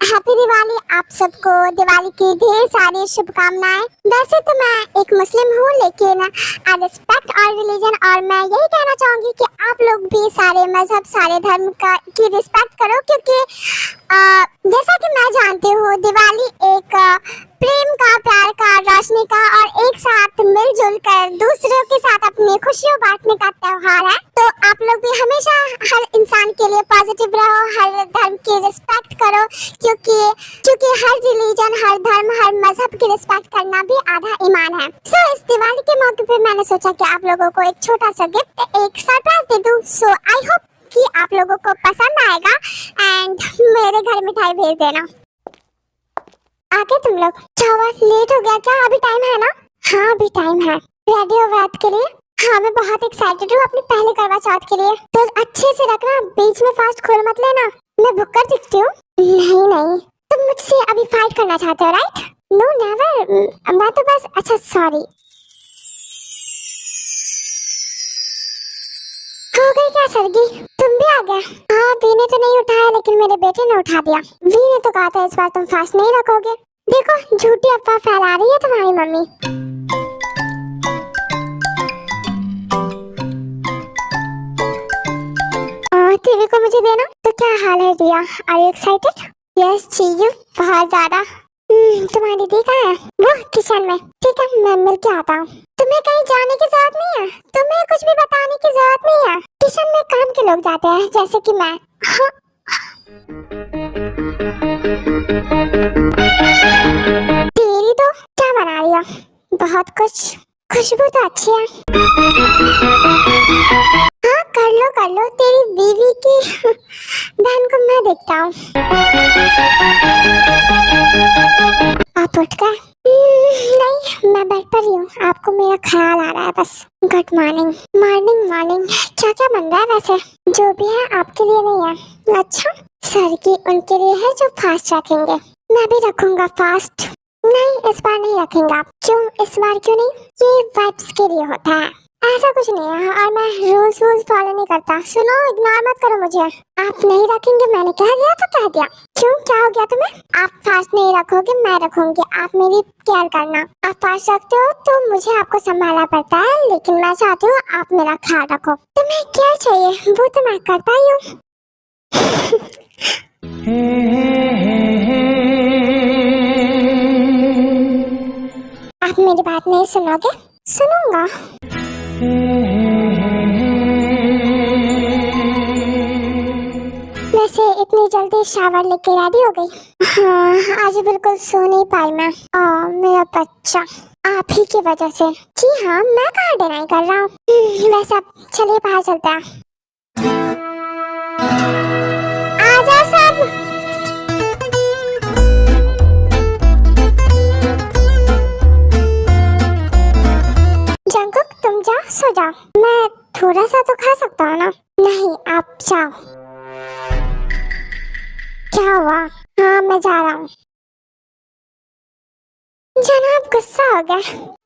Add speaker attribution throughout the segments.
Speaker 1: Happy Diwali आप सबको। दिवाली की ढेर सारी शुभकामनाएं। वैसे तो मैं एक मुस्लिम हूँ, लेकिन आई रिस्पेक्ट ऑल रिलीजन, और मैं यही कहना चाहूंगी कि आप लोग भी सारे मजहब, सारे धर्म की रिस्पेक्ट करो, क्योंकि जैसा कि मैं जानती हूँ दिवाली एक प्रेम का, प्यार का, रोशनी का और एक साथ मिलजुल कर दूसरों के साथ अपनी खुशियों बांटने का त्योहार है। तो आप लोग भी हमेशा हर इंसान के लिए पॉजिटिव रहो, हर धर्म की रिस्पेक्ट करो, क्योंकि हर रिलीजन, हर धर्म, हर मजहब की रिस्पेक्ट करना भी आधा ईमान है। सो इस दिवाली के मौके पे मैंने सोचा कि आप लोगों को एक छोटा सा गिफ्ट, एक सरप्राइज दे दूं। सो आई होप कि आप लोगों को पसंद आएगा एंड मेरे घर मिठाई भेज देना। आके तुम लोग चावा, लेट हो गया क्या? अभी टाइम है ना? हाँ अभी टाइम है। रेडी हो रात के लिए? हाँ मैं बहुत एक्साइटेड हूँ अपनी पहले करवा चौथ के लिए। तो अच्छे से रखना, बीच में फास्ट खोल मत लेना। मैं भुक्कर दिखती हूँ? नहीं नहीं, तुम मुझसे अभी फाइट करना चाहते हो राइट? नो नेवर, मैं तो बस, अच्छा सॉरी। हो गई क्या सरगी? तुम भी आ गया? हाँ वी ने तो नहीं उठाया, लेकिन मेरे बेटे ने उठा दिया। वी ने तो कहा था इस बार तुम फास्ट नहीं रखोगे। देखो झूठी अफवाह फैला रही है तुम्हारी मम्मी। टीवी को मुझे देना। तो क्या हाल है Riya? Are you excited? Yes चीजू, बहुत ज्यादा। तुम्हारी दीदी कहाँ है? वो किचन में। ठीक है मैं मिल के आता हूँ। तुम्हें कहीं जाने की जरूरत नहीं है, तुम्हें कुछ भी बताने की जरूरत नहीं है। किचन में काम के लोग जाते हैं, जैसे कि मैं। हाँ। तेरी तो क्या बना रही हो? बहुत कुछ, खुशबू तो अच्छी है। हाँ कर लो, तेरी बीवी की बहन को मैं देखता हूँ। आप उठ गए? नहीं मैं बेड पर ही हूँ, आपको मेरा ख्याल आ रहा है बस। Good morning. Morning morning. क्या क्या बन रहा है वैसे? जो भी है आपके लिए नहीं है। अच्छा सर की उनके लिए है जो फास्ट रखेंगे। मैं भी रखूंगा फास्ट। नहीं इस बार नहीं रखेंगे आप। क्यों इस बार क्यों नहीं? ये वाइब्स के लिए होता है, ऐसा कुछ नहीं है, और मैं रूल्स फॉलो नहीं करता। सुनो इग्नोर मत करो मुझे। आप नहीं रखेंगे, मैंने कह दिया तो कह दिया। क्यों क्या हो गया तुम्हें? आप फास्ट नहीं रखोगे, मैं रखूंगी, आप मेरी केयर करना। आप फास्ट रखते हो तो मुझे आपको संभालना पड़ता है, लेकिन मैं चाहती हूँ आप मेरा ख्याल रखो। तुम्हें क्या चाहिए वो तो मैं करता ही हूँ। आप मेरी बात नहीं सुनोगे? सुनूंगा। वैसे इतनी जल्दी शावर लेके रेडी हो गई? हाँ आज बिल्कुल सो नहीं पाई मैं। मेरा बच्चा आप ही की वजह से। जी हाँ मैं कहाँ डिनाई कर रहा हूँ। वैसे अब चलिए बाहर चलते हैं। आजा सब। जंकुक तुम जाओ, सो जाओ। मैं थोड़ा सा तो खा सकता हूँ ना? नहीं आप जाओ। क्या हुआ? हाँ मैं जा रहा हूँ। जनाब गुस्सा हो गया,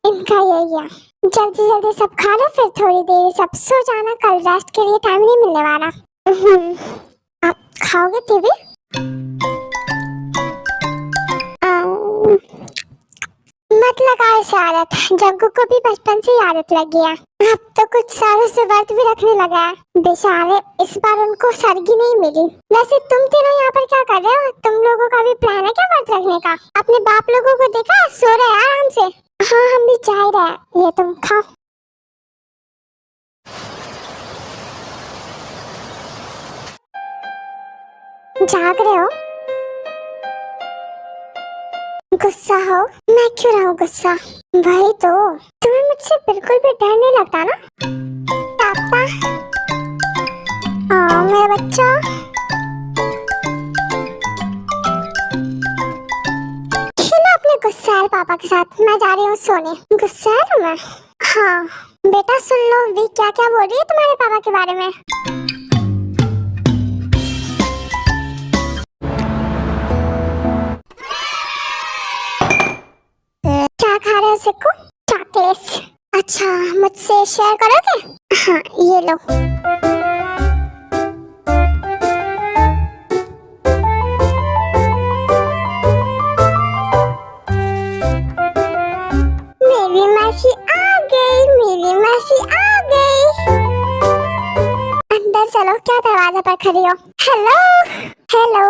Speaker 1: इनका यही है। जल्दी जल्दी सब खा लो, फिर थोड़ी देर सब सो जाना, कल रेस्ट के लिए टाइम नहीं मिलने वाला। आप खाओगे टीवी? मत लगाओ इसे आदत, जग्गू को भी बचपन से आदत लगी है। अब तो कुछ सालों से व्रत भी रखने लगा है। बेचारे इस बार उनको सरगी नहीं मिली। वैसे तुम तीनों यहाँ पर क्या कर रहे हो? तुम लोगों का भी प्लान है क्या व्रत रखने का? अपने बाप लोगों को देखा सो रहे हैं आराम से। हाँ हम भी जा ही रहे हैं, ये तुम खाओ। जाग रहे हो? गुस्सा हो? मैं क्यों रहूं गुस्सा? वही तो, तुम्हें मुझसे बिल्कुल भी डर नहीं लगता ना? पापा, मेरा बच्चा। खेलो अपने गुस्सैल पापा के साथ, मैं जा रही हूँ सोने। गुस्सैल हूँ मैं? हाँ बेटा सुन लो, वी क्या क्या बोल रही है तुम्हारे पापा के बारे में। खा रहे हो सिक्कू? चॉकलेट्स। अच्छा मुझसे शेयर करोगे? हाँ ये लो। लोग क्या दरवाजा पर खड़ी हो? हेलो हेलो,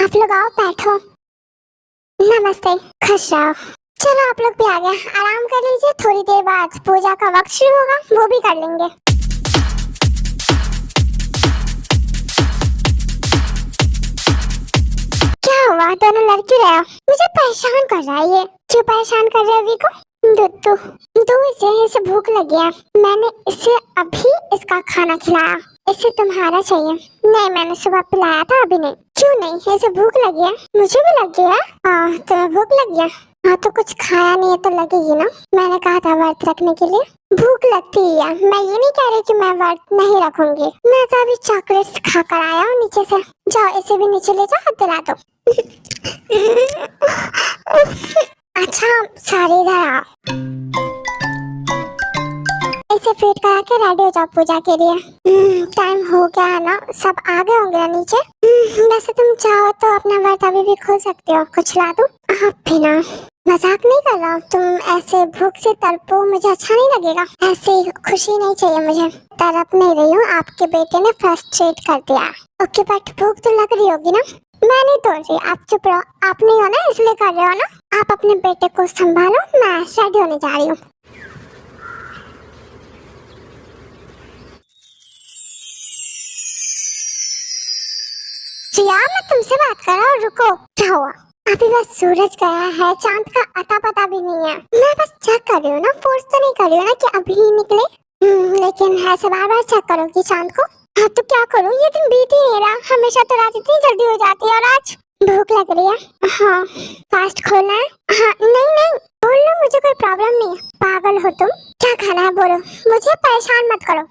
Speaker 1: आप लोग आओ बैठो। नमस्ते, खुश रहो। चलो आप लोग भी आ गए, आराम कर लीजिए, थोड़ी देर बाद पूजा का वक्त शुरू होगा, वो भी कर लेंगे। क्या हुआ, दोनों लड़की रहे हो? मुझे परेशान कर रहा है ये। क्यों परेशान कर रहे हो अभी को? इसे भूख लगी है, मैंने इसे अभी इसका खाना खिलाया, इसे तुम्हारा चाहिए। नहीं, मैंने सुबह पिलाया था, अभी नहीं। क्यों नहीं? इसे भूख लगी है, मुझे भी लगी है। तुम्हें भूख लगी है? हाँ, तो कुछ खाया नहीं है तो लगेगी ना। मैंने कहा था व्रत रखने के लिए, भूख लगती है। मैं ये नहीं कह रही कि मैं व्रत नहीं रखूंगी, मैं तो अभी चॉकलेट्स खा कर आया हूँ नीचे से। जाओ इसे भी नीचे ले जाओ, दिला दो। अच्छा, सारे इधर आओ, इसे फीड करा के रेडी हो जाओ पूजा के लिए। टाइम हो गया है ना, सब आ गए होंगे ना नीचे। वैसे तुम चाहो तो अपना व्रत अभी भी खोल सकते हो, कुछ ला दूं? आप भी ना, मजाक नहीं कर रहा, तुम ऐसे भूख से तड़पो, मुझे अच्छा नहीं लगेगा। ऐसी खुशी नहीं चाहिए मुझे। तड़प नहीं रही हूँ, आपके बेटे ने फ्रस्ट्रेट कर दिया। ओके, बट भूख तो लग रही होगी ना? मैं नहीं तोड़ रही, आप चुप रहो। आप नहीं हो ना, इसलिए कर रहे हो ना। आप अपने बेटे को संभालो, मैं रेडी होने जा रही हूँ। यार, मैं तुमसे बात कर रहा हूँ, रुको। क्या हुआ? अभी बस सूरज गया है, चांद का अता पता भी नहीं है। मैं बस चेक कर रही हूँ ना, फोर्स तो नहीं कर रही हूँ ना कि अभी ही निकले। लेकिन ऐसे बार बार चेक करोगी चांद को? हाँ, तो क्या करूँ, ये दिन बीत ही नहीं रहा। हमेशा तो रात इतनी जल्दी हो जाती है, और आज भूख लग रही है। हाँ, फास्ट खोलना है? हाँ, नहीं, बोल लो, मुझे कोई प्रॉब्लम नहीं है। पागल हो तुम? क्या खाना है बोलो, मुझे परेशान मत करो।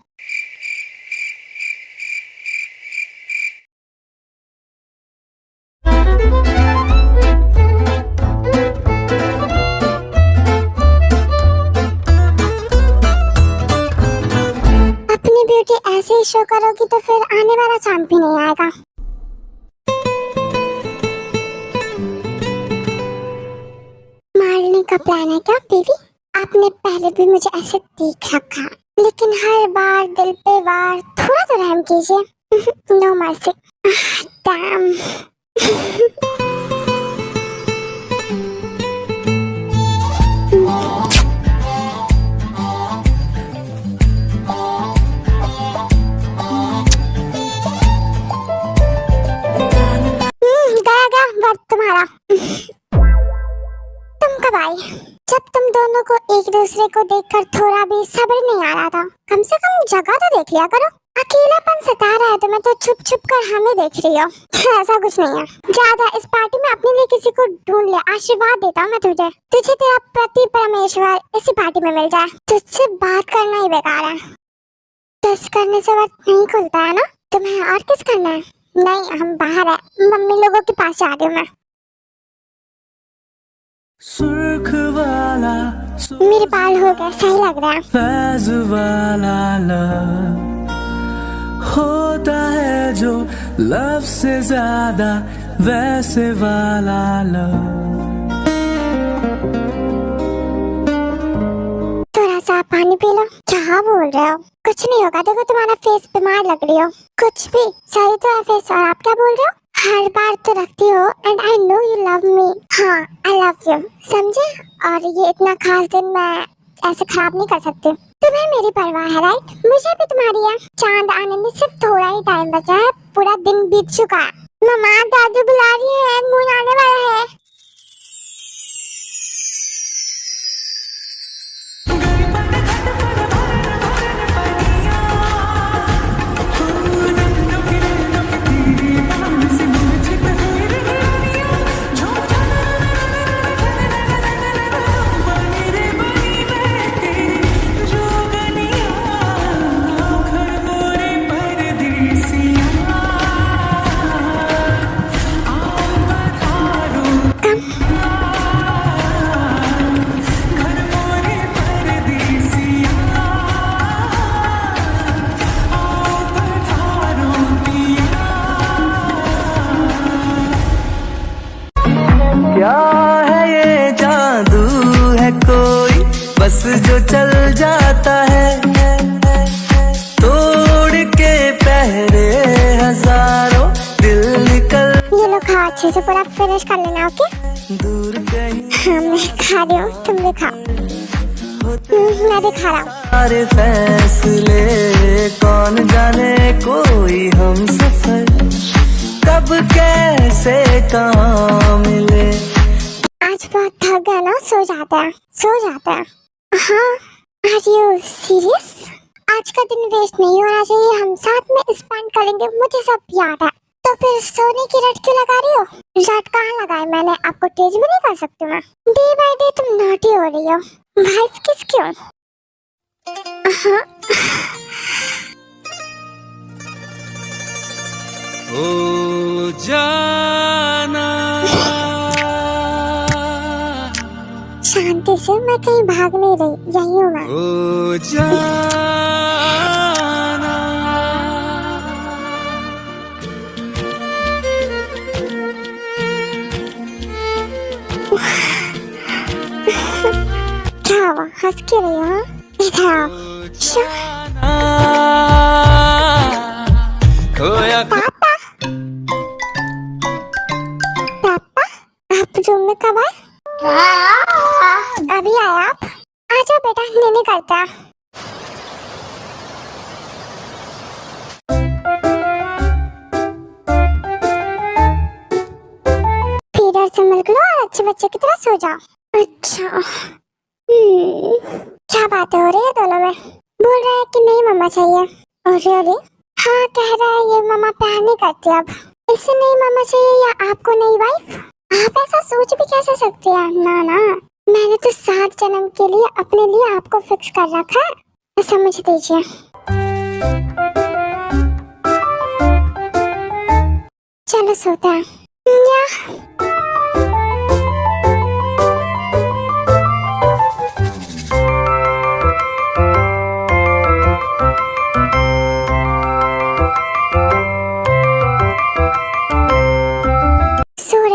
Speaker 1: अपनी ब्यूटी ऐसे ही शो करोगी तो फिर आने वाला चांद भी नहीं आएगा। मारने का प्लान है क्या बेबी? आपने पहले भी मुझे ऐसे देख रखा, लेकिन हर बार दिल पे वार, थोड़ा तो रहम कीजिए। No mercy. डैम। गया वक्त तुम्हारा। तुम कब आई? जब तुम दोनों को एक दूसरे को देखकर थोड़ा भी सब्र नहीं आ रहा था। कम से कम जगह तो देख लिया करो। अकेलापन सता रहा है तुम्हें तो छुप छुप कर हमें देख रही हो। ऐसा कुछ नहीं है। ज्यादा इस पार्टी में अपने लिए किसी को ढूंढ ले, आशीर्वाद देता हूँ मैं तुझे। तुझे तेरा पति परमेश्वर इसी पार्टी में मिल जाए। तुझसे बात करना ही बेकार है। किस करने से वक्त नहीं खुलता है ना? तुम्हें और किस करना है? नहीं, हम बाहर है, मम्मी लोगों के पास जा रही हूँ मैं। सुर्ख वाला मेरे बाल हो गए, सही लग रहा है। फैज़ वाला लव होता है जो लव से ज्यादा, वैसे वाला लव। थोड़ा सा पानी पी लो। क्या बोल रहे हो? कुछ नहीं होगा, देखो तुम्हारा फेस बीमार लग रही हो। कुछ भी सही तो है फेस। और आप क्या बोल रहे हो? हर बार तो रखती हो, and I know you love me. हाँ, आई लव यू, समझे? और ये इतना खास दिन मैं ऐसे खराब नहीं कर सकती। तुम्हें मेरी परवाह है, राइट? मुझे भी तुम्हारी है। चांद आने में सिर्फ थोड़ा ही टाइम बचा है, पूरा दिन बीत चुका है। मम्मा, दादू बुला रही है, मून आने वाला है। अच्छे से पूरा फिनिश कर लेना। ओके हाँ मैं खा रही हूँ, तुम भी खाओ। मैं भी खा रहा हूँ।
Speaker 2: सारे फैसले कौन जाने, कोई हम सफर कब कैसे कहाँ मिले।
Speaker 1: आज बहुत थक गया ना, सो जाते हैं। हाँ आर यू सीरियस? आज का दिन वेस्ट नहीं होना चाहिए, हम साथ में स्पेंड करेंगे, मुझे सब याद है। तो फिर सोने की रट क्यों लगा रही हो? रट कहाँ लगाए मैंने? आपको तेज भी नहीं कर सकती मैं। डे बाय डे तुम नॉटी हो रही हो। वाइफ किस क्यों? हाँ
Speaker 2: ओ जाना
Speaker 1: शांति से, मैं कहीं भाग नहीं रही, यही हूँ मैं।
Speaker 2: ओ जाना
Speaker 1: क्या हुआ, हंस क्यों रही हो? इधर आओ।
Speaker 2: खोया
Speaker 1: पापा आप रूम में कब आए? अभी आए आप? आ जाओ बेटा, नहीं करता। फीडर से मिल लो और अच्छे बच्चे की तरह सो जाओ। अच्छा क्या बातें हो रही है दोनों में? बोल रहा है कि नहीं मम्मा चाहिए। और रियली? हाँ कह रहा है ये मम्मा प्यार नहीं करती अब, इसे नहीं मम्मा चाहिए या आपको नहीं वाइफ? आप ऐसा सोच भी कैसे सकते हैं? ना ना, मैंने तो 7 जन्म के लिए अपने लिए आपको फिक्स कर रखा है, समझ दीजिए। चलो सोते हैं।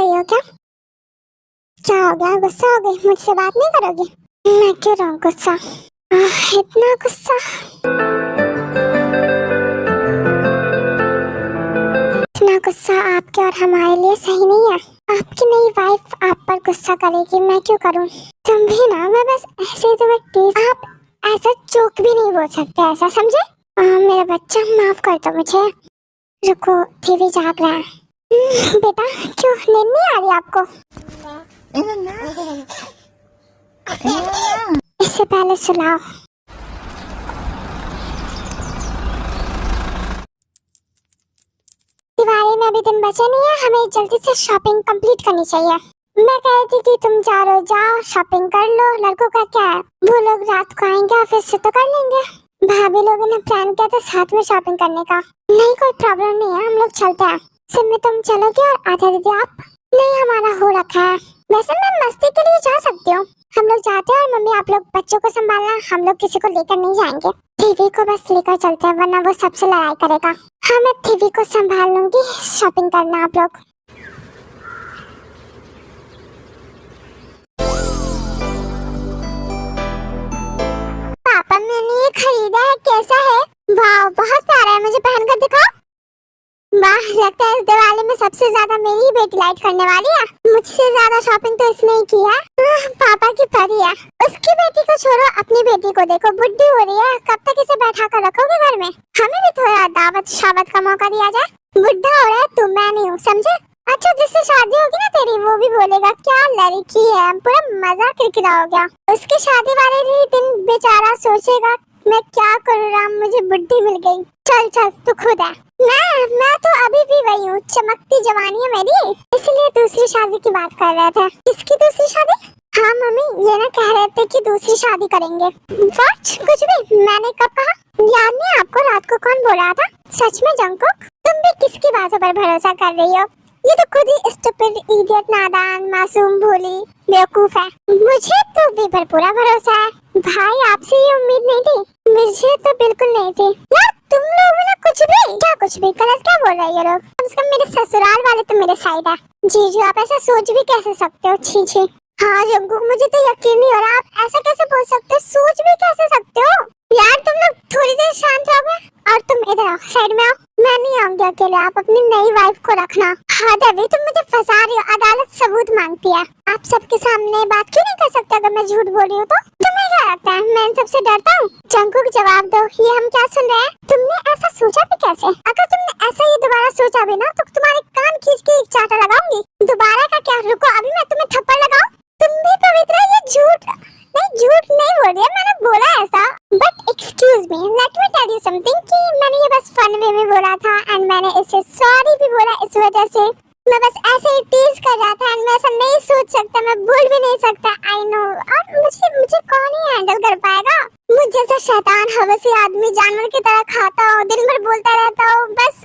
Speaker 1: या क्या हो गया? गुस्सा हो गई? मुझसे बात नहीं करोगी? मैं क्यों रहूं गुस्सा? इतना गुस्सा? इतना गुस्सा आपके और हमारे लिए सही नहीं है। आपकी नई वाइफ आप पर गुस्सा करेगी, मैं क्यों करूं? तुम भी ना, मैं बस ऐसे ही तुम्हें टीज। आप ऐसा जोक भी नहीं बोल सकते, ऐसा समझे? मेरा बच्चा माफ कर दो मुझे। रुको, टीवी जाग रहा है। बेटा क्यों नींद नहीं आ रही आपको? इससे पहले सुनाओ। दिवाली में अभी दिन बचे नहीं है, हमें जल्दी से शॉपिंग कंप्लीट करनी चाहिए। मैं कह रही थी कि तुम चारों जाओ शॉपिंग कर लो, लड़कों का क्या है, वो लोग रात को आएंगे ऑफिस से तो कर लेंगे। भाभी लोगों ने प्लान किया था साथ में शॉपिंग करने का। नहीं कोई प्रॉब्लम नहीं है, हम लोग चलते हैं। सिम तुम चलोगे और आधा दीदी आप? नहीं हमारा हो रखा है। वैसे मैं मस्ती के लिए जा सकती हूँ, हम लोग जाते हैं और मम्मी आप लोग बच्चों को संभालना, हम लोग किसी को लेकर नहीं जाएंगे। टीवी को बस लेकर चलते हैं वरना वो सबसे लड़ाई करेगा। हाँ मैं टीवी को संभाल लूंगी, शॉपिंग करना आप लोग। पापा मैंने ये खरीदा है, कैसा है? वाह बहुत प्यारा है, मुझे पहन कर दिखाओ। वाह लगता है इस दिवाली में सबसे ज्यादा मेरी बेटी लाइट करने वाली है। मुझसे ज्यादा शॉपिंग तो इसने ही की है। पापा की परी है। उसकी बेटी को छोड़ो, अपनी बेटी को देखो, बुढ़ी हो रही है, कब तक इसे बैठा कर रखोगे घर में? हमें भी थोड़ा दावत शावत का मौका दिया जाए। बुढ़ा हो रहा है तू, मैं नहीं हूँ समझे? अच्छा जिससे शादी होगी ना तेरी, वो भी बोलेगा क्या लड़की है, पूरा मजा किरकिरा हो गया। उसकी शादी वाले ही दिन बेचारा सोचेगा मैं क्या करूँ राम, मुझे बुढ़ी मिल गई। चल चल तू खुद है। मैं तो अभी भी वही हूँ, चमकती जवानी है मेरी, इसलिए दूसरी शादी की बात कर रहे थे। किसकी दूसरी शादी? हाँ मम्मी ये ना कह रहे थे कि दूसरी शादी करेंगे। व्हाट? कुछ भी? मैंने कब कहा? याद नहीं आपको? रात को कौन बोल रहा था? सच में जंकुक, तुम भी किसकी बातों पर भरोसा कर रही हो? ये तो खुद ही स्टूपिड, इडियट, नादान, मासूम, भोली, बेवकूफ है। मुझे तो भी पर पूरा भरोसा है भाई, आपसे ये उम्मीद नहीं थी, मुझे तो बिल्कुल नहीं थी। यार तुम लोग ना कुछ भी क्या, कुछ भी गलत क्या बोल रहे हैं लोग? कम से कम मेरे ससुराल वाले तो मेरे साइड है। जीजू आप ऐसा सोच भी कैसे सकते हो? छी छी। हाँ जंकुक मुझे तो यकीन नहीं हो रहा, आप ऐसा कैसे बोल सकते हो? सोच भी कैसे सकते हो? यार तुम लोग थोड़ी देर शांत रहोगे और तुम इधर आओ, साइड में आओ। मैं नहीं आऊंगी अकेले, आप अपनी नई वाइफ को रखना। हाँ देवी, तुम मुझे फंसा रही हो, अदालत सबूत मांगती है। आप सबके सामने बात क्यों नहीं कर सकते अगर मैं झूठ बोल रही हूँ तो? तुम्हें क्या लगता है मैं इन सबसे डरता हूँ? जंकुक जवाब दो, ये हम क्या सुन रहे हैं? तुमने ऐसा सोचा भी कैसे? अगर तुमने ऐसा ये दोबारा सोचा भी ना तो तुम्हारे कान खींच के एक चाटा लगाऊंगी। दोबारा का क्या? रुको, अभी मैं तुम्हें थप्पड़ लगाऊं? तुम भी पवित्र, ये झूठ नहीं बोल रही है, मैंने बोला ऐसा। But excuse me, let me tell you something कि मैंने ये बस फन वे में बोला था एंड मैंने इसे सॉरी भी बोला इस वजह से। मैं बस ऐसे ही टीज कर रहा था एंड मैं ऐसा नहीं सोच सकता, मैं बोल भी नहीं सकता। आई नो, और मुझे कौन ही हैंडल कर पाएगा? मुझ जैसा शैतान हवसी आदमी जानवर की तरह खाता हूँ, दिन भर बोलता रहता हूँ। बस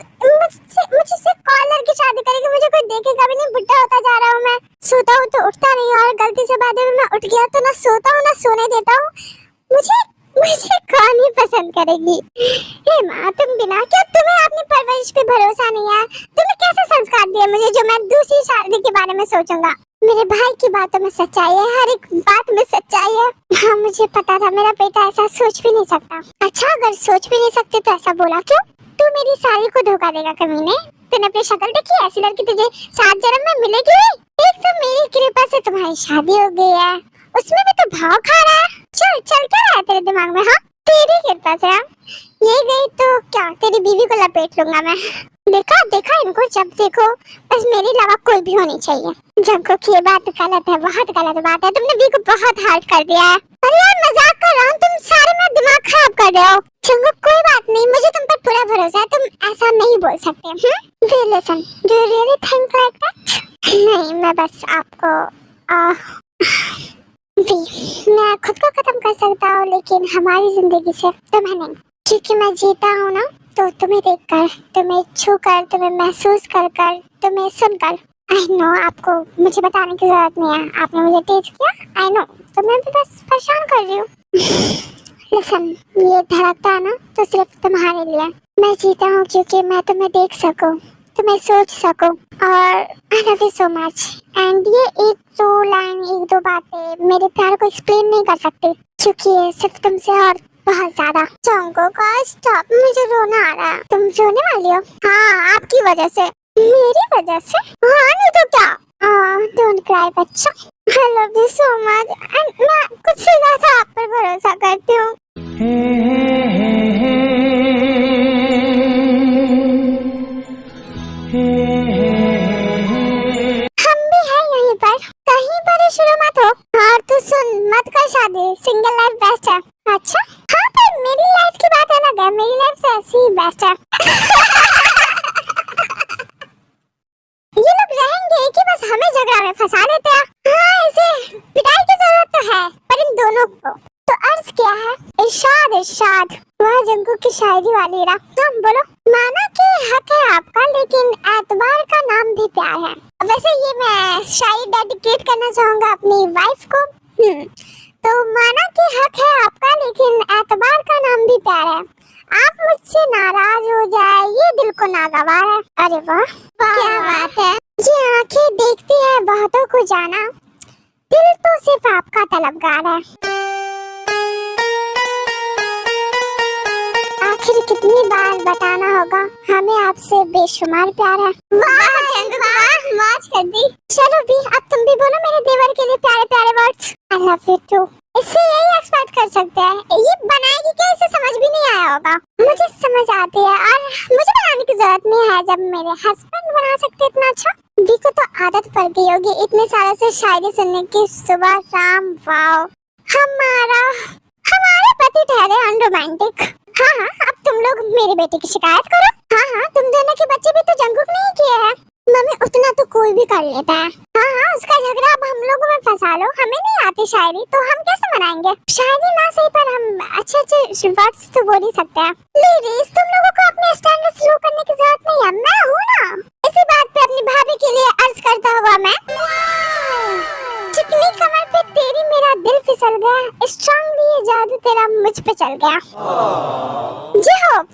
Speaker 1: मुझसे कौन लड़की शादी करेगी? मुझे कोई देखेगा भी नहीं, बुढ़ा होता जा रहा हूँ मैं। सोता हूँ तो उठता नहीं, और गलती से बाद में मैं उठ गया तो ना सोता हूँ ना सोने देता हूँ। मुझे कौन ही पसंद करेगी? हे माँ, तुम बिना क्या तुम्हें अपनी परवरिश पे भरोसा नहीं है? तुमने कैसे संस्कार दिए मुझे जो मैं दूसरी शादी के बारे में सोचूंगा? मेरे भाई की बातों में सच्चाई है, हर एक बात में सच्चाई है। हाँ, मुझे पता था मेरा बेटा ऐसा सोच भी नहीं सकता। अच्छा, अगर सोच भी नहीं सकते तो ऐसा बोला क्यों? तू मेरी साली को धोखा देगा कमीने? तूने अपनी शक्ल देखी? ऐसी लड़की तुझे 7 जन्म में मिलेगी? एक तो मेरी कृपा से तुम्हारी शादी हो गई है, उसमें भी तो भाव खा रहा है। चल क्या रहा है तेरे दिमाग में? हाँ, तेरी कृपा से। हाँ, ये गई तो क्या तेरी बीवी को लपेट लूंगा मैं। देखा इनको, जब देखो बस मेरे अलावा कोई भी होनी चाहिए। जंकुक, ये बात गलत है, बहुत गलत बात है। तुमने बी को बहुत हार्ड कर दिया है। अरे यार, मजाक कर रहा हूँ, तुम सारे मेरा दिमाग खराब कर रहे हो। जंकुक, कोई बात नहीं, मुझे तुम पर पूरा भरोसा है, तुम ऐसा नहीं बोल सकते। Listen, do you really think like that? नहीं, मैं बस आपको मैं खुद को खत्म कर सकता हूँ, लेकिन हमारी जिंदगी से तुम्हें नहीं। क्योंकि मैं जीता हूँ ना, तो तुम्हें देखकर, तुम्हें छूकर, तुम्हें महसूस कर, तुम्हें सुनकर। आई नो, आपको मुझे बताने की जरूरत नहीं है, आपने मुझे टीच किया। आई नो, तो मैं भी बस परेशान कर रही हूँ। लिसन, ये धड़कता है ना तो सिर्फ तुम्हारे लिए। मैं जीता हूँ क्योंकि मैं तुम्हें देख सकूँ, तुम्हें सोच सकूं, और आई love you so much. And ये एक दो बातें मेरे प्यार को एक्सप्लेन नहीं कर सकती, क्योंकि ये सिर्फ तुमसे और बहुत ज्यादा। जंकुक, स्टॉप, मुझे रोना आ रहा है। तुम रोने वाली हो? हाँ, आपकी वजह से। मेरी वजह से? हाँ, नहीं तो क्या। डोंट क्राई बच्चा, आई love you so much and मैं कुछ से ज्यादा आप पर भरोसा करती हूँ। हम भी हैं यहीं पर, कहीं पर ही शुरू मत हो। और तू सुन, मत कर शादी, सिंगल लाइफ बेस्ट है। अच्छा, हाँ, पर मेरी लाइफ की बात अलग है, मेरी लाइफ से ऐसी ही बेस्ट है। ये लोग रहेंगे कि बस हमें झगड़ा में फंसा देते हैं। हाँ, इसे पिटाई की जरूरत तो है, पर इन दोनों को तो अर्ज क्या है? इरशाद। वह जंकुक की शायरी वाली राह। तुम बोलो। माना कि हक है आपका, लेकिन एतबार का नाम भी प्यार है। वैसे ये मैं शायरी डेडिकेट करना चाहूंगा अपनी वाइफ को। तो माना कि हक है आपका, लेकिन एतबार का नाम भी प्यार है। आप मुझसे नाराज हो जाए, ये दिल को नागवार है। अरे वाह, क्या बात है। ये आंखें देखती है बहुतों को जाना, दिल तो सिर्फ आपका तलबगार है। आखिर कितनी बार बताना होगा, हमें आपसे बेशुमार प्यार है। वाह जंकुक, वाह, मौज कर दी। चलो भी, अब तुम भी बोलो मेरे देवर के लिए प्यारे प्यारे words. I love you too. इससे यही एक्सपेक्ट कर सकते हैं। ये बनाएगी क्या, इसे समझ भी नहीं आया होगा। मुझे समझ आती है, और मुझे बनाने की जरूरत नहीं है, जब मेरे हस्बैंड बना सकते इतना अच्छा। दी को तो आदत पड़ गई होगी इतने सालों से शायरी सुनने की, सुबह शाम। वाओ, हमारे पति ठहरे अनरोमांटिक। हाँ, अब तुम लोग मेरे बेटे की शिकायत करो। हाँ, तुम दोनों के बच्चे भी तो जंकुक नहीं किए हैं। मम्मी, उतना तो कोई भी कर लेता है। हाँ, उसका झगड़ा अब हम लोगों में फंसा लो। हमें नहीं आती शायरी, तो हम कैसे मनाएंगे? शायरी ना सही, पर हम अच्छे वर्ड्स तो बोल ही सकते हैं। लेडीज, तुम लोगों को अपने स्टैंडर्ड लो करने की जरूरत नहीं है, मैं हूँ ना। इसी बात पे अपनी भाभी के लिए अर्ज करता हुआ मैं, चिकनी कमर पे तेरी मेरा दिल फिसल गया, स्ट्रांगली ये जादू तेरा मुझ पे चल गया। जी हो।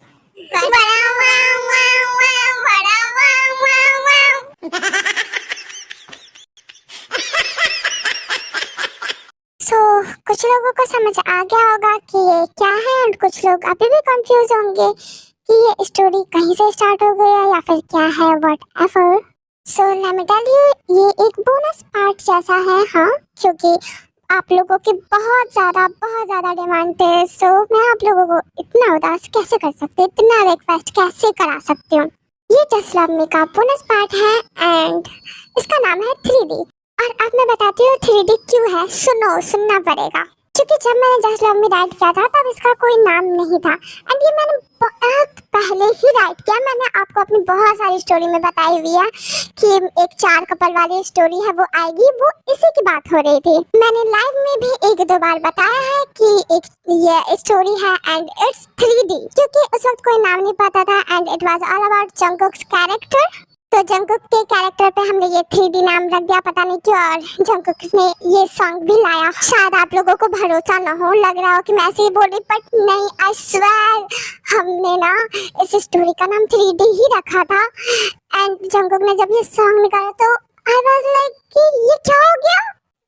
Speaker 1: कुछ लोगों को समझ आ गया होगा कि ये क्या है, और कुछ लोग अभी भी कंफ्यूज होंगे कि ये स्टोरी कहीं से स्टार्ट हो गया या फिर क्या है, whatever. So let me tell you, ये एक बोनस पार्ट जैसा है, हाँ, क्योंकि आप लोगों की बहुत ज़्यादा डिमांड है। सो मैं आप लोगों को इतना उदास कैसे कर सकती हूँ, इतना रिक्वेस्ट कैसे करा सकती हूँ। ये जस्ट लव मी का बोनस पार्ट है एंड इसका नाम है 3D। और अब मैं बताती हूँ 3D क्यों है, सुनना पड़ेगा। क्योंकि जब मैंने जस्ट लव मी राइट किया था तब इसका कोई नाम नहीं था एंड ये मैंने बहुत पहले ही राइट किया। मैंने आपको अपनी बहुत सारी स्टोरी में बताई हुई है कि एक 4 कपल वाली स्टोरी है, वो आएगी, वो इसी की बात हो रही थी। मैंने लाइव में भी 1-2 बार बताया है कि एक ये स्टोरी है एंड इट्स 3D, क्योंकि उस वक्त कोई नाम नहीं पता था and it was all about Jungkook's character. तो जंगकुक के कैरेक्टर पे हमने ये 3D नाम रख दिया, पता नहीं क्यों, और जंगकुक ने ये सॉन्ग भी लाया। शायद आप लोगों को भरोसा न हो, लग रहा हो कि मैं ऐसे ही बोल रही, बट नहीं, आई स्वेयर हमने ना इस स्टोरी का नाम 3D ही रखा था। एंड जंगकुक ने जब ये सॉन्ग निकाला तो आई वाज लाइक कि ये क्या हो गया।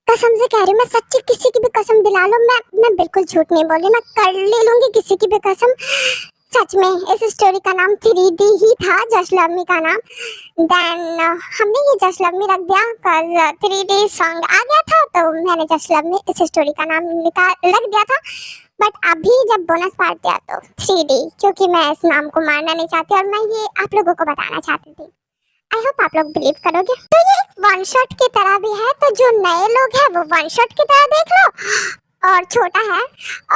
Speaker 1: कसम से कह रही हूँ, मैं सच्ची, किसी की भी कसम दिला लो, मैं बिल्कुल झूठ नहीं बोल रही, मैं कर ले लूंगी किसी की भी कसम। सच में इस स्टोरी का नाम 3D ही था, जस्ट लव मी का नाम। देन हमने ये जस्ट लव मी रख दिया बिकॉज 3D सॉन्ग आ गया था, तो मैंने जस्ट लव मी इस स्टोरी का नाम रख दिया था। बट अभी जब बोनस पार्ट दिया तो 3D, क्योंकि मैं इस नाम को मारना नहीं चाहती और मैं ये आप लोगों को बताना चाहती थी। आई होप आप लोग बिलीव करोगे। तो ये वन शॉट की तरह भी है, तो जो नए लोग हैं वो वन शॉट की तरह देख लो, और छोटा है,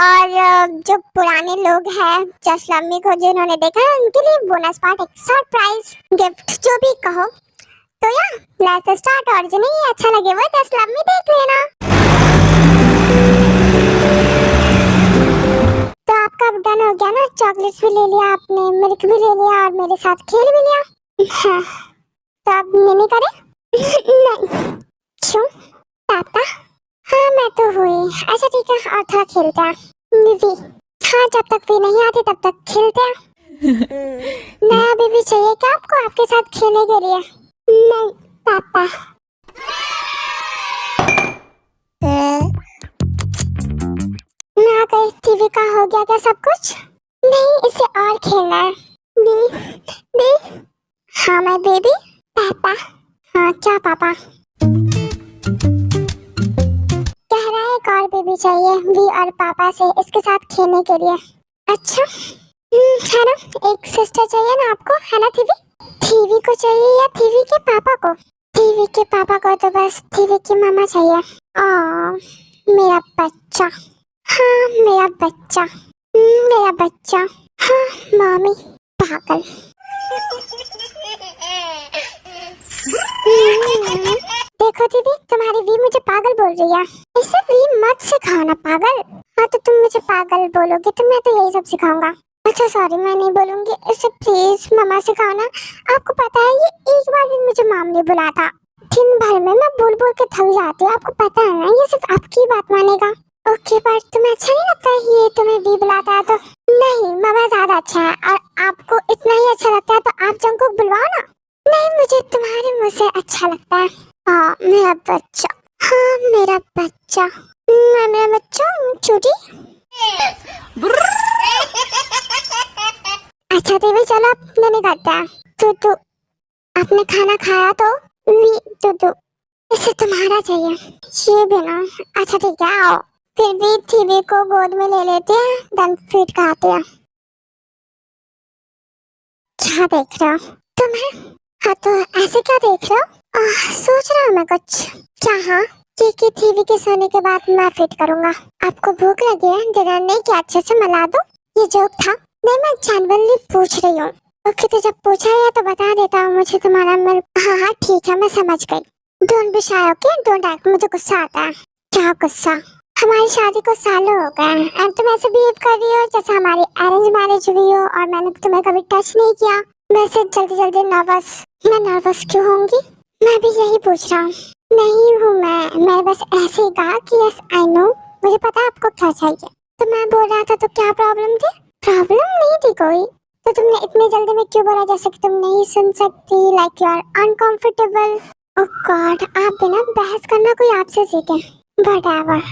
Speaker 1: और जो पुराने लोग हैं जस्ट लव मी को जिन्होंने देखा है उनके लिए बोनस पार्ट, एक सरप्राइज गिफ्ट जो भी कहो। तो या लेट्स स्टार्ट, और जिन्हें ये अच्छा लगे वो जस्ट लव मी देख लेना। तो आपका डन हो गया ना, चॉकलेट्स भी ले लिया आपने, मिल्क भी ले लिया और मेरे साथ खेल भी लिया। हाँ, तो अब नहीं करें? नहीं, क्यों पापा? हाँ मैं तो हुई। अच्छा ठीक है, और थोड़ा खेलते हैं बीबी। हाँ, जब तक भी नहीं आती तब तक खेलते हैं। नया बीबी चाहिए क्या आपको आपके साथ खेलने के लिए? नहीं पापा। ना कहीं टीवी का हो गया क्या सब कुछ? नहीं, इसे और खेलना है। बी हाँ मैं बेबी। पापा। हाँ क्या पापा? कह रहा है एक और बेबी चाहिए वी और पापा से इसके साथ खेलने के लिए। अच्छा है ना, एक सिस्टर चाहिए ना आपको, है ना थीवी? थीवी को चाहिए या थीवी के पापा को? थीवी के पापा को तो बस थीवी की मामा चाहिए। मेरा बच्चा। हाँ मेरा बच्चा। मेरा बच्चा। हाँ मामी पागल। देखो दीदी, तुम्हारी वी मुझे पागल बोल रही है। इसे वी मत सिखाना पागल। हाँ तो तुम मुझे पागल बोलोगे तो मैं तो यही सब सिखाऊंगा। अच्छा सॉरी, मैं नहीं बोलूंगी, इसे प्लीज मम्मा सिखाना। आपको पता है ये एक बार भी मुझे माम ने बुलाया था। दिन भर में मैं बोल बोल के थक जाती हूँ, आपको पता है ना, ये सिर्फ आपकी बात मानेगा। ओके पर तुम्हें अच्छा नहीं लगता ये तुम्हें वी बुलाता है तो? नहीं मामा ज्यादा अच्छा है, और आपको इतना ही अच्छा लगता है तो आप जंगकुक बुलवाओ ना। नहीं मुझे तुम्हारे मुंह से अच्छा लगता है। हाँ मेरा बच्चा। हाँ मेरा बच्चा। मेरा बच्चा चूटी। अच्छा दीदी चलो अब नहीं करते हैं। टूटू आपने खाना खाया तो? वी टूटू इसे तुम्हारा चाहिए ये भी ना। अच्छा ठीक है आओ, फिर भी थीवी को गोद में ले लेते हैं, देन फीड खाते हैं। क्या देख रहे हो तुम्हें? हाँ तो ऐसे क्या देख रहे हो? सोच रहा हूँ मैं कुछ। क्या? हाँ ठीक है, थीवी के सोने के बाद मैं फीड करूँगा। आपको भूख लगी है, डिनर नहीं किया, अच्छे से मिला दो। ये जोक था? नहीं मैं जानवरली पूछ रही हूँ। ओके तो जब पूछा है तो बता देता हूँ मुझे तुम्हारा मिल। हाँ हाँ ठीक है मैं समझ गई। Don't be shy okay, don't act, मुझे गुस्सा आता है। क्या गुस्सा? हमारी शादी को सालों हो गए एंड तुम ऐसे बिहेव कर रही हो जैसे हमारी अरेंज मैरिज हुई हो और मैंने तुम्हें कभी टच नहीं किया। वैसे जल्दी जल्दी नर्वस। मैं नर्वस क्यों होंगी? मैं भी यही पूछ रहा हूँ। नहीं हूँ मैं बस ऐसे ही कहा कि यस आई नो, मुझे पता आपको क्या चाहिए। तो मैं बोल रहा था तो क्या प्रॉब्लम थी? प्रॉब्लम नहीं थी कोई। तो तुमने इतनी जल्दी में क्यों बोला जैसे कि तुम नहीं सुन सकती, like you are uncomfortable? Oh God, आप बिना बहस करना कोई आपसे सीखे। व्हाटएवर।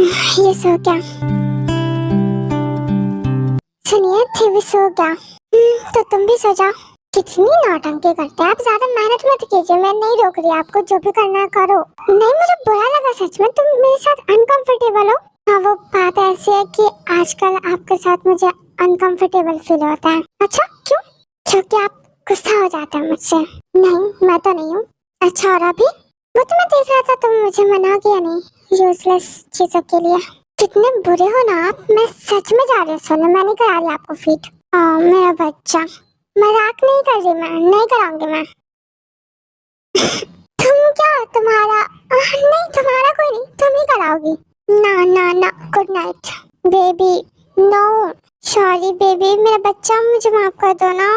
Speaker 1: ये सो गया। सुनिए टीवी सो गया। तो तुम भी सो जाओ। कितनी नौटंकी करते हैं आप, ज्यादा मेहनत मत कीजिए, मैं नहीं रोक रही आपको, जो भी करना है करो। नहीं मुझे बुरा लगा सच में, तुम मेरे साथ अनकंफर्टेबल हो। हाँ वो बात ऐसी है कि आजकल आपके साथ मुझे अनकंफर्टेबल फील होता है। अच्छा क्यों? क्योंकि आप गुस्सा हो जाते हैं मुझसे। नहीं मैं तो नहीं हूँ। अच्छा और अभी? वो तो मैं देख रहा था, तुम मुझे मना किया नहीं यूजलेस चीजों के लिए। कितने बुरे हो ना आप, मैं सच में जा रही हूँ सोने, मैं नहीं करा रही आपको फीड। मेरा बच्चा, मजाक नहीं कर रही मैं, नहीं कराऊंगी मैं। तुम क्या तुम्हारा नहीं, तुम्हारा कोई नहीं, तुम ही कराओगी। ना ना ना, good night baby. No sorry baby, मेरा बच्चा मुझे माफ कर दो ना।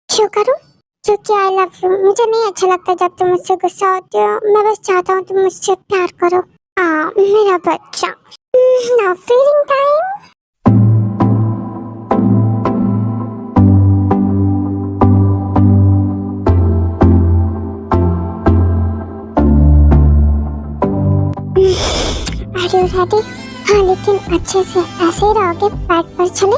Speaker 1: क्यों करूं? क्योंकि आई लव यू। मुझे नहीं अच्छा लगता जब तुम मुझसे गुस्सा होती हो, मैं बस चाहता हूँ तुम मुझसे प्यार करो। मेरा बच्चा। Now feeling time. Are you ready? हाँ लेकिन अच्छे से ऐसे ही रहोगे, बेड पर चले।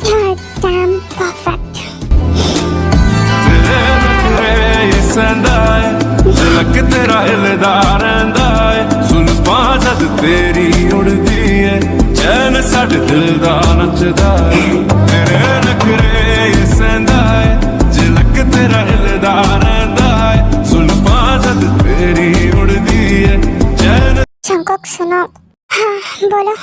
Speaker 1: You're damn perfect.
Speaker 2: तेरे नखरे ये सैंदा है, झलक तेरा हिलदा रहिंदा है, सुल्फां जद तेरी उड़दी है, चैन साडे दिल दा नचदा है। तेरे नखरे ये सैंदा है, झलक तेरा हिलदा रहिंदा है, सुल्फां जद तेरी उड़दी है, चैन।
Speaker 1: जंगकुक सुनो। हाँ बोलो।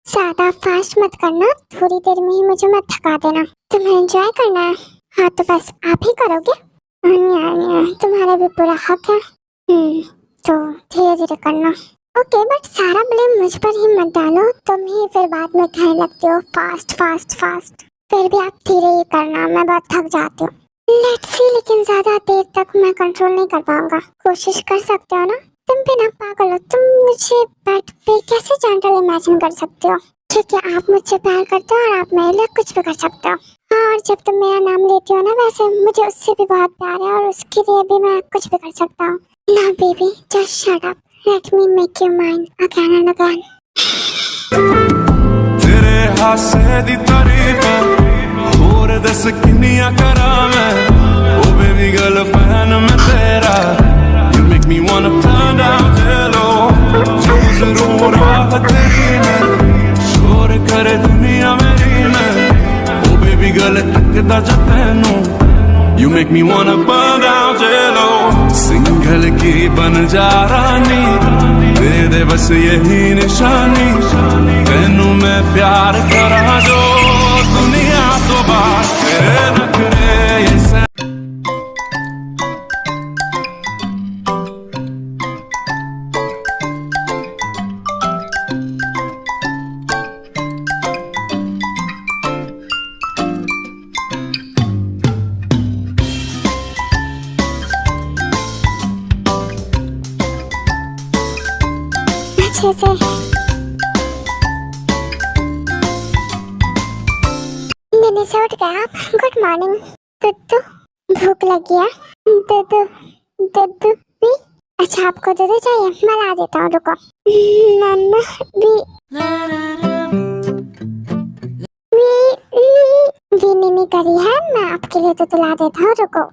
Speaker 1: ज्यादा फास्ट मत करना, थोड़ी देर में ही मुझे मत थका देना। तुम्हें एंजॉय करना है, हाँ तो बस आप ही करोगे। तुम्हारा भी पूरा हक है। तो धीरे धीरे करना। ओके बट सारा ब्लेम मुझ पर ही मत डालो, तुम ही फिर बाद में कहने लगते हो फास्ट फास्ट फास्ट। फिर भी आप धीरे ही करना, मैं बहुत थक जाती हूँ। लेट्स सी, लेकिन ज्यादा देर तक मैं कंट्रोल नहीं कर पाऊंगा। कोशिश कर सकते हो ना? तुम भी ना पागल हो, तुम मुझे बेड पे कैसे जेंटल इमेजिन कर सकते हो? क्योंकि आप मुझसे प्यार करते हो और आप मेरे लिए कुछ भी कर सकते हो। हाँ और जब तुम मेरा नाम लेती हो ना, वैसे मुझे उससे भी बहुत प्यार है और उसके लिए भी मैं कुछ भी कर सकता हूँ। ना baby just shut up, let me make you mine again and again.
Speaker 2: तेरे हासे दी तारीफ होर दस किन्नियां करा मैं, ओ बेबी गर्ल फैन मैं तेरा। You make me wanna turn down hello, जो जरूर राह तेरी में, शोर करे दुनिया मेरी में, ओ बेबी गर्ल तकदा जा तैनू। You make me wanna burn down jello, single की बन जा रानी, दे दे बस यही निशानी, तेनू मैं प्यार करा जो दुनिया तो बात। तेरे नखरे ये
Speaker 1: अच्छे से नींद से उठ गए आप? Good morning. दुद्धू भूख लगी है? दुद्धू दुद्धू भी? अच्छा आपको दुद्धू चाहिए, मैं ला देता हूँ, रुको। नन्ना भी नीनी करी है, मैं आपके लिए दुद्धू ला देता हूँ, रुको।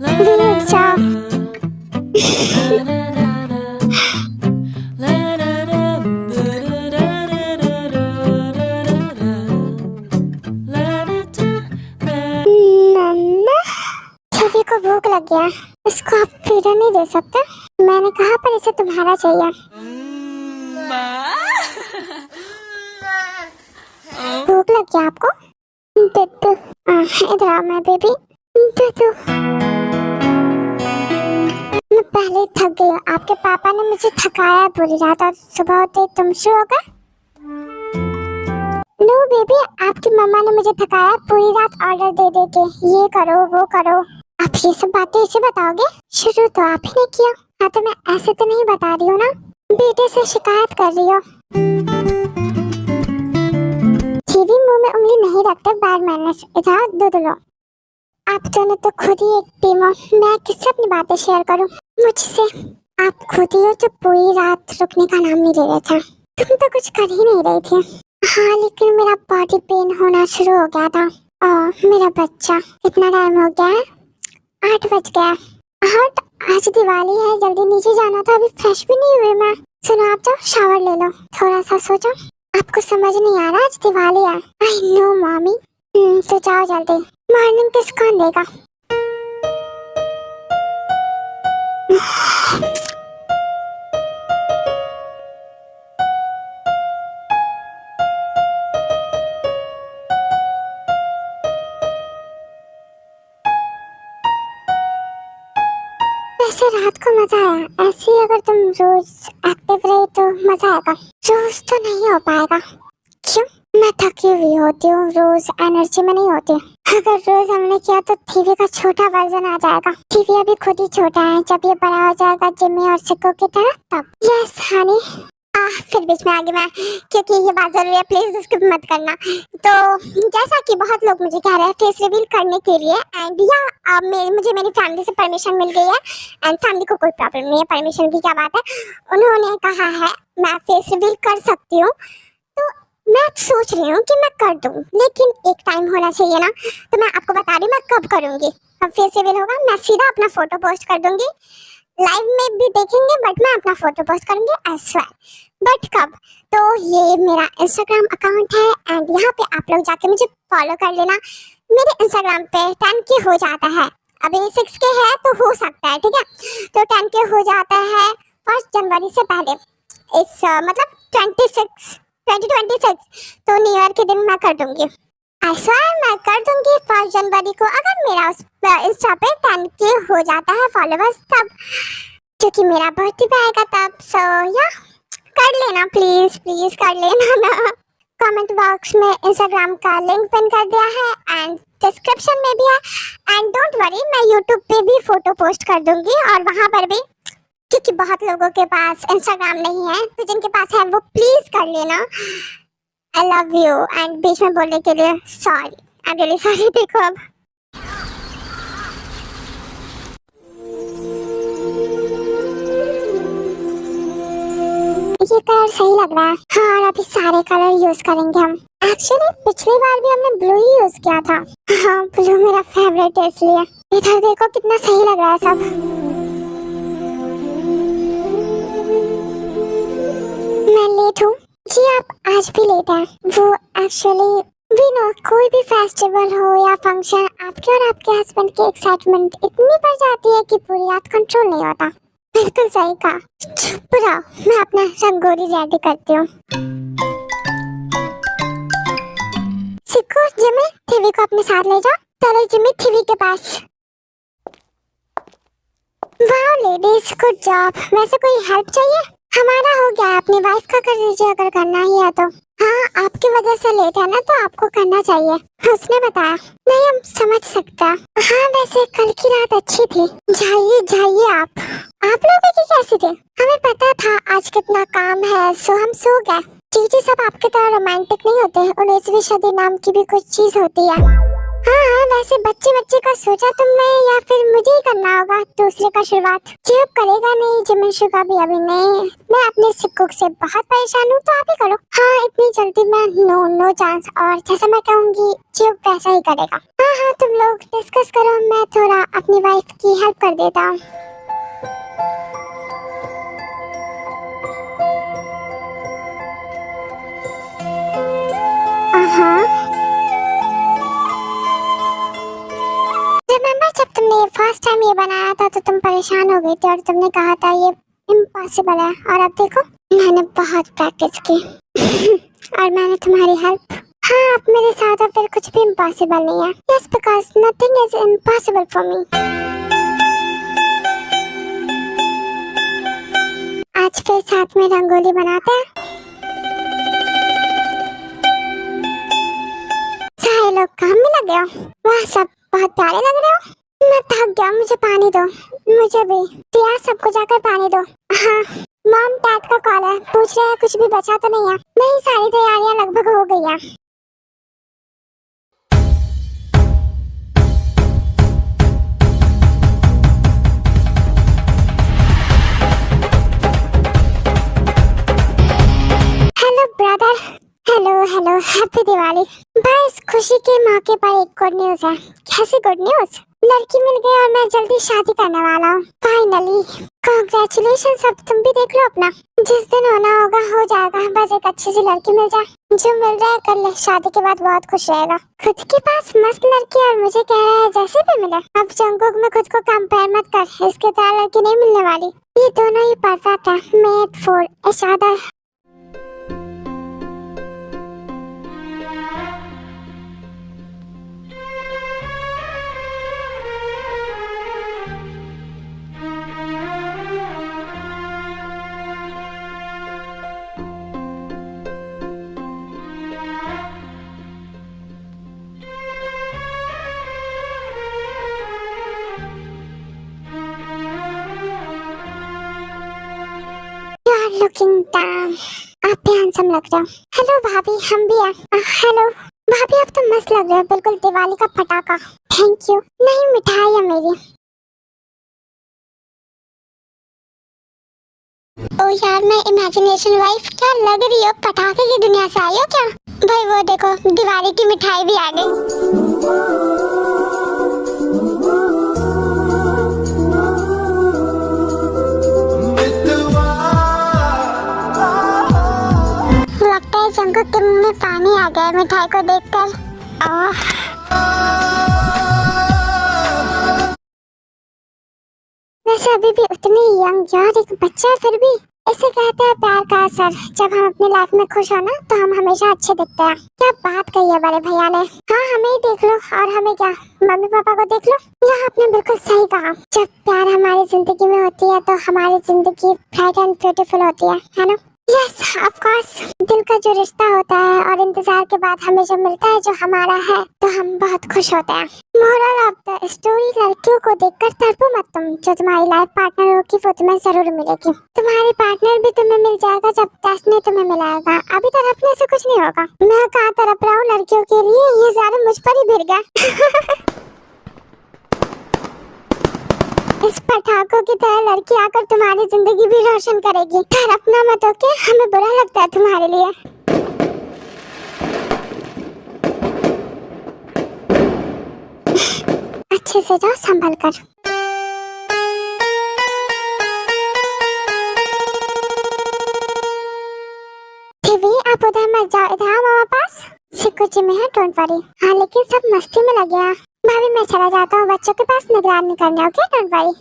Speaker 1: उठ जाओ। छवि को भूख लग गया, इसको आप फीडर नहीं दे सकते? मैंने कहा पर इसे तुम्हारा चाहिए। भूख लग गया आपको? दुद्धू इधर आओ मैं बेबी। दुद्धू मैं पहले ही थक गई हूँ, आपके पापा ने मुझे थकाया पूरी रात और सुबह होते ही तुम शुरू हो गए। नो बेबी आपकी मम्मा ने मुझे थकाया पूरी रात ऑर्डर दे दे के, ये करो वो करो। आप ये सब बातें इसे बताओगे? शुरू तो आप ही ने किया। हाँ तो मैं ऐसे तो नहीं बता रही हूँ ना, बेटे से शिकायत कर रही हो। टीवी मुंह में उंगली नहीं रखते, बैड मैनर्स। इधर दूध लो। आप दोनों तो खुद ही एक टीम हो, मैं किससे अपनी बातें शेयर करूँ? मुझसे। आप खुद ही हो जो पूरी रात रुकने का नाम नहीं ले रहे थे। तुम तो कुछ कर ही नहीं रही थी। हाँ, लेकिन मेरा बॉडी पेन होना शुरू हो गया था। मेरा बच्चा, कितना टाइम हो गया है? 8 बज गया। हाँ, आज दिवाली है, जल्दी नीचे जाना था, अभी फ्रेश भी नहीं हुई मैं। सुनो, आप जाओ शावर ले लो, थोड़ा सा सो जाओ। आपको समझ नहीं आ रहा, आज दिवाली है। I know mommy. तो जाओ जल्दी, मॉर्निंग किस कौन देगा। वैसे रात को मजा आया, ऐसे ही अगर तुम रोज एक्टिव रहे तो मजा आएगा। रोज तो नहीं हो पाएगा। क्यों? मैं थकी हुई होती हूँ, रोज एनर्जी में नहीं होती। अगर रोज हमने किया तो टीवी का छोटा वर्जन आ जाएगा। टीवी अभी खुद ही छोटा है, जब ये बड़ा हो जाएगा जिम्मी और सिक्को की तरह तब। यस हनी। फिर बीच में आ गई मैं, क्योंकि ये बात जरूरी है, प्लीज स्किप मत करना। तो जैसा कि बहुत लोग मुझे कह रहे हैं फेस रिवील करने के लिए, एंड या मुझे मेरी फैमिली से परमिशन मिल गई है, एंड फैमिली को कोई प्रॉब्लम नहीं है, परमिशन की क्या बात है। उन्होंने कहा है मैं फेस रिवील कर सकती हूँ, तो मैं सोच रही हूँ कि मैं कर दूँ, लेकिन एक टाइम होना चाहिए ना। तो मैं आपको बता रही हूँ मैं कब करूँगी। अब फेस रिवील होगा, मैं सीधा अपना फोटो पोस्ट कर दूंगी, लाइव में भी देखेंगे, बट मैं अपना फोटो पोस्ट करूंगी एज वेल। बट कब? तो ये मेरा इंस्टाग्राम अकाउंट है, एंड यहाँ पे आप लोग जाके मुझे फॉलो कर लेना। मेरे इंस्टाग्राम पे 10K हो जाता है, अभी 6K है तो हो सकता है, ठीक है। तो 10K हो जाता है 1 जनवरी से पहले, इस मतलब 2026, तो न्यू ईयर के दिन मैं कर दूंगी। ऐसा मैं कर दूंगी 1 जनवरी को, अगर मेरा उस इंस्टा पे 10K हो जाता है फॉलोवर्स तब, क्योंकि मेरा बर्थडे पे आएगा तब। सो या कर लेना, प्लीज प्लीज कर लेना ना। कमेंट बॉक्स में इंस्टाग्राम का लिंक पिन कर दिया है, एंड डिस्क्रिप्शन में भी है। एंड डोंट वरी, मैं यूट्यूब पे भी फोटो पोस्ट कर दूंगी, और वहां पर भी, क्योंकि बहुत लोगों के पास इंस्टाग्राम नहीं है, तो जिनके पास है वो प्लीज कर लेना। आई लव यू, एंड बीच में बोलने के लिए sorry, I am really sorry. देखो अब ये कलर सही लग रहा है। हाँ, और अभी सारे कलर यूज करेंगे हम। एक्चुअली पिछली बार भी हमने ब्लू ही यूज किया था। हाँ, ब्लू मेरा फेवरेट है, इसलिए। इधर देखो कितना सही लग रहा है सब। मैं लेट हूँ जी, आप आज भी लेट हैं। वो एक्चुअली वी नो, कोई भी फेस्टिवल हो या फंक्शन, आपके और आपके हस्बैंड की एक्साइटमेंट इतनी बढ़ जाती है कि पूरी रात कंट्रोल नहीं होता। बिल्कुल सही कहा। चुप रहो, मैं अपना रंगोली रेडी करती हूँ। सिक्को, जिमी, टीवी को अपने साथ ले जाओ। चलो जिमी, टीवी के पास। वाह लेडीज, गुड जॉब। वैसे कोई हेल्प चाहिए? हमारा हो गया, अपनी वाइफ का कर दीजिए अगर करना ही है तो। हाँ, आपकी वजह से लेट है ना, तो आपको करना चाहिए। उसने बताया। नहीं, हम समझ सकते हैं। हाँ, वैसे कल की रात अच्छी थी। जाइए जाइए आप लोगों की कैसी थी? हमें पता था आज कितना काम है, सो हम सो गए। चीजें सब आपकी तरह रोमांटिक नहीं होते, 19वीं सदी नाम की भी कुछ चीज होती है। हाँ, वैसे बच्चे का सोचा तुमने, या फिर मुझे ही करना होगा दूसरे का शुरुआत? चुप करेगा नहीं, जिमिशु का भी अभी नहीं। मैं अपने सिक्कों से बहुत परेशान हूँ, तो आप ही करो। हाँ, इतनी जल्दी मैं नो चांस, और जैसा मैं कहूँगी चुप वैसा ही करेगा। हाँ, तुम लोग डिस्कस करो, मैं थोड़ा अपनी वाइफ की हेल्प कर देता हूँ। रिमेम्बर जब तुमने ये फर्स्ट टाइम ये बनाया था तो तुम परेशान हो गई थी और तुमने कहा था ये इम्पॉसिबल है, और अब देखो मैंने बहुत प्रैक्टिस की और मैंने तुम्हारी हेल्प। हाँ, अब मेरे साथ अब फिर कुछ भी इम्पॉसिबल नहीं है। Yes, because nothing is impossible for me. आज फिर साथ में रंगोली बनाते हैं। सारे लोग काम में लगे हो। वाह, सब बहुत प्यारे लग रहे हो। मैं थक गया, मुझे पानी दो। मुझे भी। प्यार, सबको जाकर पानी दो। हाँ, मॉम डैड का कॉल है, पूछ रहे हैं कुछ भी बचा तो नहीं है। नहीं, सारी तैयारियां लगभग हो गई है। Brother. Hello hello, happy Diwali. भाई इस खुशी के मौके पर एक गुड न्यूज है। कैसी गुड न्यूज? लड़की मिल गई और मैं जल्दी शादी करने वाला हूँ फाइनली। कांग्रेचुलेशन। सब तुम भी देख लो अपना, जिस दिन होना होगा हो जाएगा। बस एक अच्छी सी लड़की मिल जाए, जो मिल जाए कर ले। शादी के बाद बहुत खुश रहेगा। खुद के पास मस्त लड़की और मुझे कह रहा है जैसे भी मिले। अब जंगकुक में खुद को कंपेयर मत कर, इसके तरह लड़की नहीं मिलने वाली। ये दोनों ही परफेक्ट है, made for each other. Looking dam, आप भी हैंडसम लग रहे हो। हेलो भाभी, हम भी हैं। हेलो भाभी, आप तो मस्त लग रहे हो, बिल्कुल दिवाली का पटाखा। Thank you. नहीं, मिठाई है मेरी। ओ यार, मैं इमेजिनेशन वाइफ क्या लग रही हो? पटाखे की दुनिया से आई हो क्या? भाई वो देखो, दिवाली की मिठाई भी आ गई। लगता है जंगकुक के मुंह में पानी आ गया मिठाई को देखकर। वैसे अभी भी उतनी यंग यार, एक बच्चा है फिर भी। इसे कहते हैं प्यार का असर। जब हम अपनी लाइफ में खुश हो ना, तो हम हमेशा अच्छे दिखते हैं। क्या बात कही है बड़े भैया ने। हाँ, हमें ही देख लो, और हमें क्या, मम्मी पापा को देख लो। यह आपने बिल्कुल सही कहा। जब प्यार हमारी जिंदगी में होती है तो हमारी जिंदगी ब्राइट एंड ब्यूटीफुल होती है ना? Yes of course. दिल का जो रिश्ता होता है और इंतजार के बाद हमें जो मिलता है जो हमारा है, तो हम बहुत खुश होते हैं। मोरल ऑफ द स्टोरी, लड़कियों को देखकर तड़पो मत तुम। जो तुम्हारी लाइफ पार्टनर होगी वो तुम्हें जरूर मिलेगी। तुम्हारी पार्टनर भी तुम्हें मिल जाएगा जब डेस्टिनी तुम्हें मिलाएगा। अभी तड़पने से कुछ नहीं होगा। मैं कहाँ तड़प रहा हूँ लड़कियों के लिए, ये ज्यादा मुझ पर ही भिड़ गया। इस पटाखों की तरह लड़की आकर तुम्हारी जिंदगी भी रोशन करेगी। तड़पना मत, ओके? हमें बुरा लगता है तुम्हारे लिए। अच्छे से जाओ, संभल कर। आप उधर मत जाओ, इधर आओ मामा पास। सिकुची में है, डोंट वरी। हाँ, लेकिन सब मस्ती में लगे हैं। भाभी मैं चला जाता हूँ बच्चों के पास निगरानी करने, ओके? Don't worry.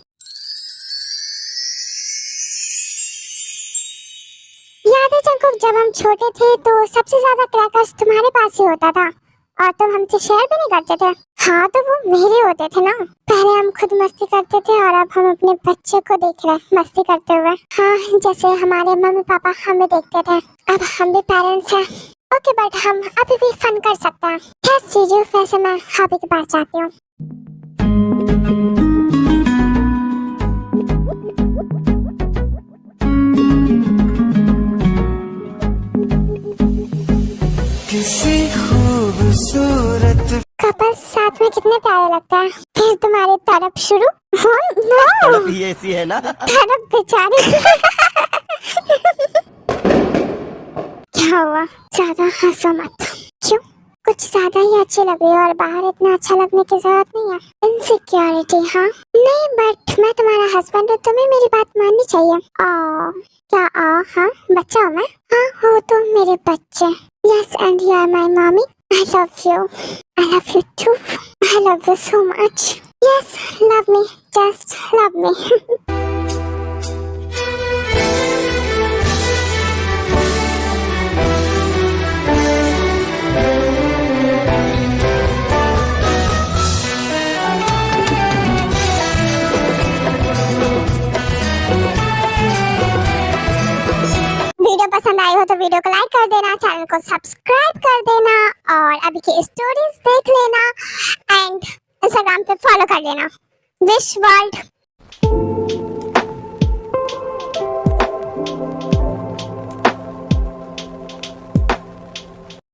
Speaker 1: याद है जंगकुक, जब हम छोटे थे तो सबसे ज्यादा क्रैकर्स तुम्हारे पास ही होता था, और तुम हमसे शेयर भी नहीं करते थे। हाँ, तो वो मेरे होते थे ना। पहले हम खुद मस्ती करते थे और अब हम अपने बच्चे को देख रहे हैं मस्ती करते हुए। हाँ, जैसे हमारे मम्मी पापा हमें देखते थे, अब हम भी पेरेंट्स हैं। ओके, बट हम अभी भी फन कर सकते हैं। यस जीजू, वैसे मैं भाभी के पास जाती हूँ।
Speaker 2: किसी खूबसूरत
Speaker 1: कपल साथ में कितने प्यारे लगते हैं। फिर तुम्हारी तरफ शुरू।
Speaker 3: तड़प ही ऐसी है ना।
Speaker 1: तरफ बेचारी। क्या हुआ? ज्यादा हंसो मत। क्यों? कुछ ज्यादा ही अच्छी लग रही है और बाहर इतना अच्छा लगने की जरूरत नहीं है। इनसिक्योरिटी? हाँ नहीं, बट मैं तुम्हारा हस्बैंड हूँ, तुम्हें मेरी बात माननी चाहिए। क्या हाँ बच्चा हूँ मैं? हाँ हो तो मेरे बच्चे। Yes, and you are my mommy. I love you. I love you too. I love you so much. Yes, love me. Just love me. Video पसंद आई हो तो वीडियो को लाइक कर देना, चैनल को सब्सक्राइब कर देना, और अभी की स्टोरीज देख लेना, एंड इंस्टाग्राम पे फॉलो कर लेना। Wish world.